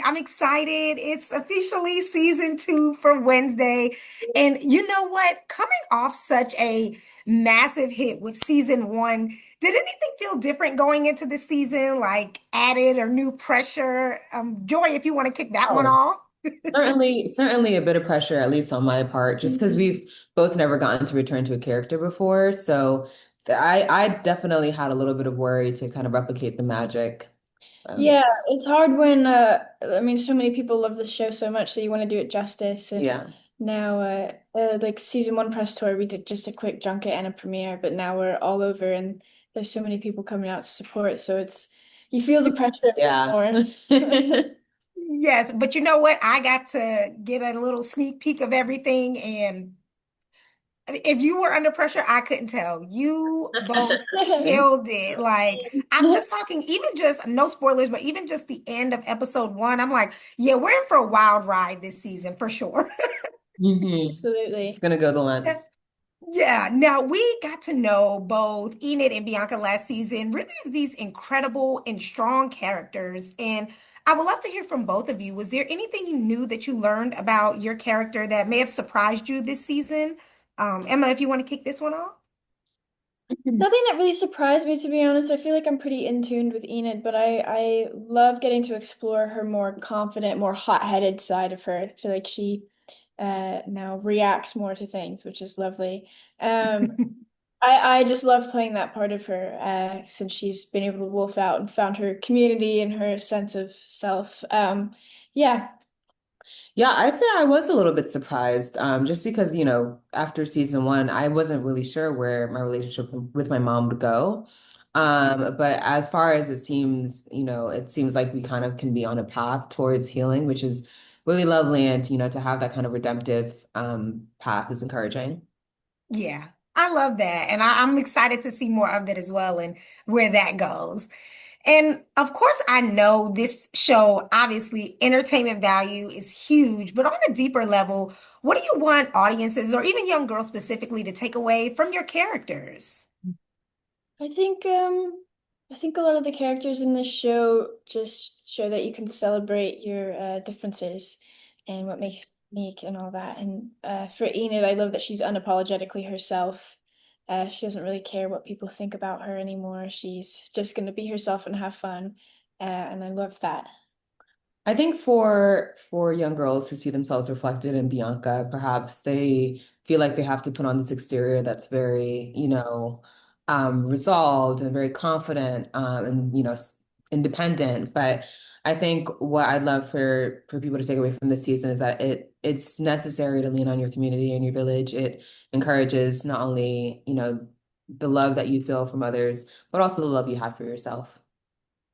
I'm excited. It's officially season 2 for Wednesday. And you know what? Coming off such a massive hit with season 1, did anything feel different going into the season, like added or new pressure? Joy, if you want to kick that one Oh, off. certainly a bit of pressure, at least on my part, just because we've both never gotten to return to a character before. So I definitely had a little bit of worry to kind of replicate the magic. Um, Yeah. Yeah, it's hard when I mean so many people love the show so much so you want to do it justice and yeah. now like season 1 press tour we did just a quick junket and a premiere but now we're all over and there's so many people coming out to support so it's you feel the pressure Yeah. more. Yes, but you know what? I got to get a little sneak peek of everything, and if you were under pressure, I couldn't tell. You both killed it. Like, I'm just talking, even just no spoilers, but even just the end of episode 1, I'm like, yeah, we're in for a wild ride this season for sure. It's Absolutely. gonna go the lens. Yeah, now we got to know both Enid and Bianca last season, really as these incredible and strong characters. And I would love to hear from both of you. Was there anything you knew that you learned about your character that may have surprised you this season? Emma, if you want to kick this one off. Nothing that really surprised me, to be honest. I feel like I'm pretty in tune with Enid, but I love getting to explore her more confident, more hot-headed side of her. I feel like she now reacts more to things, which is lovely. Um, I just love playing that part of her since she's been able to wolf out and found her community and her sense of self. Yeah. Yeah, I'd say I was a little bit surprised, just because, after season one, I wasn't really sure where my relationship with my mom would go. But as far as it seems like we kind of can be on a path towards healing, which is really lovely. And, to have that kind of redemptive, path is encouraging. Yeah, I love that. And I'm excited to see more of it as well and where that goes. And of course, I know this show, obviously, entertainment value is huge, but on a deeper level, what do you want audiences or even young girls specifically to take away from your characters? I think I think a lot of the characters in this show just show that you can celebrate your differences and what makes you unique and all that. And for Enid, I love that she's unapologetically herself. She doesn't really care what people think about her anymore. She's just going to be herself and have fun. And I love that. I think for young girls who see themselves reflected in Bianca, perhaps they feel like they have to put on this exterior that's very, resolved and very confident, and independent. But I think what I'd love for people to take away from this season is that it's necessary to lean on your community and your village. It encourages not only, the love that you feel from others, but also the love you have for yourself.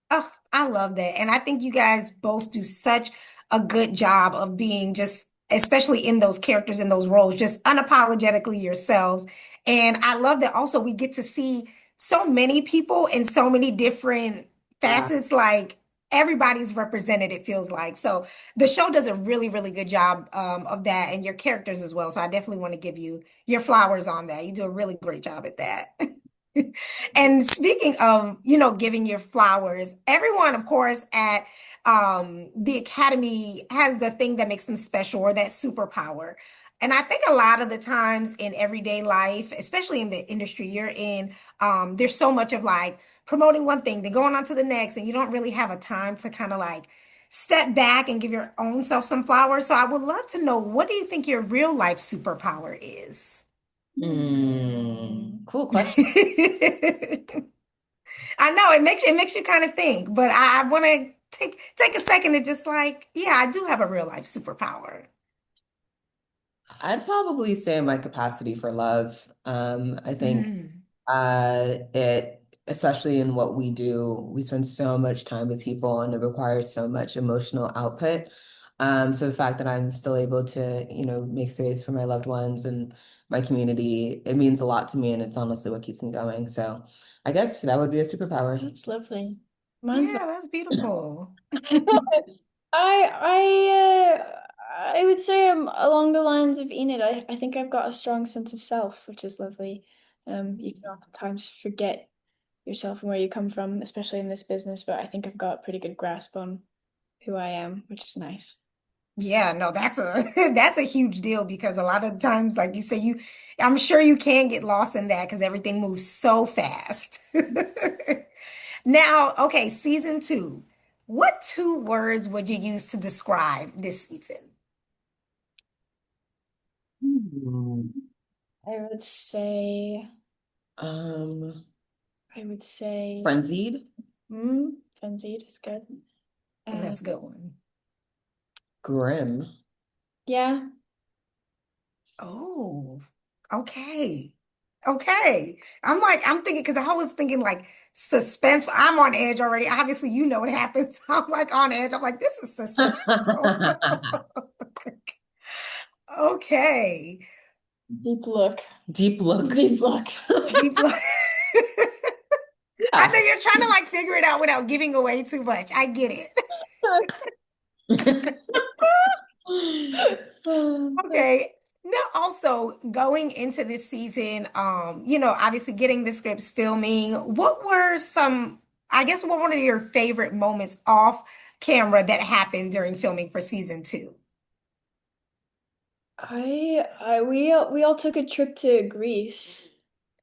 Oh, I love that. And I think you guys both do such a good job of being just, especially in those characters, in those roles, just unapologetically yourselves. And I love that also we get to see so many people in so many different Yeah. facets, like everybody's represented, it feels like. So the show does a really, really good job of that and your characters as well. So I definitely want to give you your flowers on that. You do a really great job at that. And speaking of, giving your flowers, everyone, of course, at the Academy has the thing that makes them special or that superpower. And I think a lot of the times in everyday life, especially in the industry you're in, there's so much of like promoting one thing, then going on to the next, and you don't really have a time to kind of like step back and give your own self some flowers. So I would love to know, what do you think your real life superpower is? Cool question. I know it makes you kind of think, but I want to take a second to just like, yeah, I do have a real life superpower. I'd probably say my capacity for love. I think Mm. especially in what we do, we spend so much time with people and it requires so much emotional output. So the fact that I'm still able to, make space for my loved ones and my community, it means a lot to me and it's honestly what keeps me going. So I guess that would be a superpower. That's lovely. Mine's Yeah, that's beautiful. I would say I'm along the lines of Enid. I think I've got a strong sense of self, which is lovely. You can oftentimes forget yourself and where you come from, especially in this business, but I think I've got a pretty good grasp on who I am, which is nice. Yeah, no, that's a that's a huge deal because a lot of times, like you say, I'm sure you can get lost in that because everything moves so fast. Now, okay, season two. What two words would you use to describe this season? Hmm. I would say, Um, I would say, frenzied, frenzied is good. That's Um, a good one. grim. yeah, Oh, okay. Okay. I'm thinking, because I was thinking like suspense. I'm on edge already. Obviously, you know what happens. I'm like on edge. I'm like, this is suspenseful. Okay. deep look, Deep look. deep look. Deep. I know Yeah. you're trying to like figure it out without giving away too much. I get it. Okay. Now, also going into this season, obviously getting the scripts, filming, what were some, I guess, what one of your favorite moments off camera that happened during filming for season two? We all took a trip to Greece,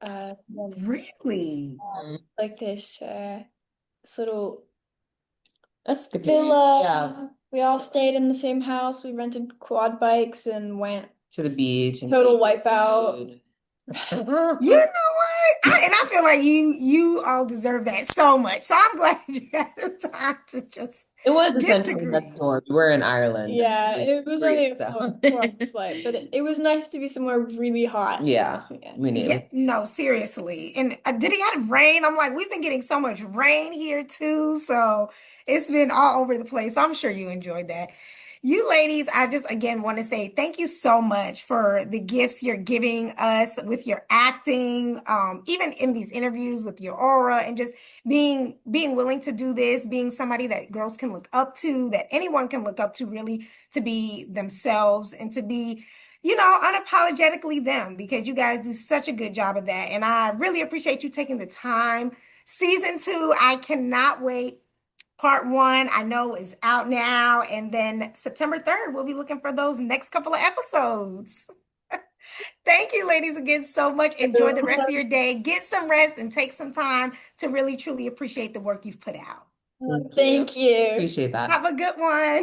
Really? like this little Escapade. Yeah. villa. We all stayed in the same house. We rented quad bikes and went To the beach and total eat wipeout. You know what? I feel like you all deserve that so much. So I'm glad you had the time to just It was get to essentially next Greece. door. We were in Ireland. Yeah, It was it was only great a stuff. 4 hour flight, but it was nice to be somewhere really hot. Yeah, Yeah. we need Yeah, it. no, seriously. And did he have rain? I'm like, we've been getting so much rain here too. So it's been all over the place. I'm sure you enjoyed that. You ladies, I just again want to say thank you so much for the gifts you're giving us with your acting, even in these interviews with your aura and just being willing to do this, being somebody that girls can look up to, that anyone can look up to really to be themselves and to be unapologetically them because you guys do such a good job of that. And I really appreciate you taking the time. Season two, I cannot wait. Part one, I know is out now. And then September 3rd, we'll be looking for those next couple of episodes. Thank you, ladies, again so much. Enjoy the rest of your day. Get some rest and take some time to really, truly appreciate the work you've put out. Thank you. Thank you. Appreciate that. Have a good one.